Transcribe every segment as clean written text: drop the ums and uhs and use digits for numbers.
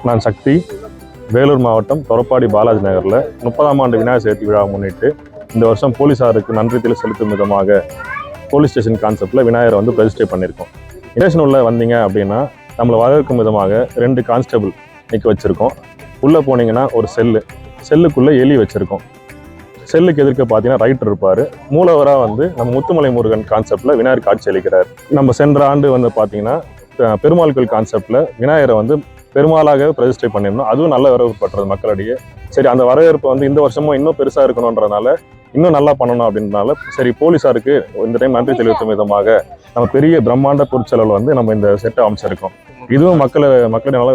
நான் சக்தி, வேலூர் மாவட்டம் தொரப்பாடி பாலாஜி நகரில் 30ஆம் ஆண்டு விநாயகர் சதுர்த்தி விழாவை முன்னிட்டு இந்த வருஷம் போலீஸாருக்கு நன்றி செலுத்தும் விதமாக போலீஸ் ஸ்டேஷன் கான்செப்டில் விநாயகரை வந்து ரெஜிஸ்டர் பண்ணியிருக்கோம். ஸ்டேஷன் உள்ள வந்தீங்க அப்படின்னா நம்மளை வரவேற்கும் விதமாக 2 கான்ஸ்டபிள் நிற்க வச்சுருக்கோம். உள்ளே போனீங்கன்னா ஒரு செல்லுக்குள்ளே எலி வச்சுருக்கோம். செல்லுக்கு எதிர்க்க பார்த்தீங்கன்னா ரைட்டர் இருப்பார். மூலவராக வந்து நம்ம முத்துமலை முருகன் கான்செப்டில் விநாயகர் காட்சி அளிக்கிறார். நம்ம சென்ற ஆண்டு வந்து பார்த்தீங்கன்னா பெருமாள் கோயில் கான்செப்டில் விநாயகரை வந்து பெருமாளாக ரெஜிஸ்டர் பண்ணியிருந்தோம். அதுவும் நல்ல வரவேற்பட்டது மக்களிடையே. சரி, அந்த வரவேற்பு வந்து இந்த வருஷமும் இன்னும் பெருசாக இருக்கணுன்றதுனால இன்னும் நல்லா பண்ணணும் அப்படின்றனால சரி போலீஸாருக்கு இந்த டைம் நன்றி தெரிவிக்கும் விதமாக நம்ம பெரிய பிரம்மாண்ட பொருட்செலவில் வந்து நம்ம இந்த செட்டை அமைச்சிருக்கோம். இதுவும் மக்களுடைய நல்ல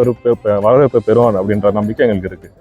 வரவேற்பு பெறும் அப்படின்ற நம்பிக்கை எங்களுக்கு இருக்குது.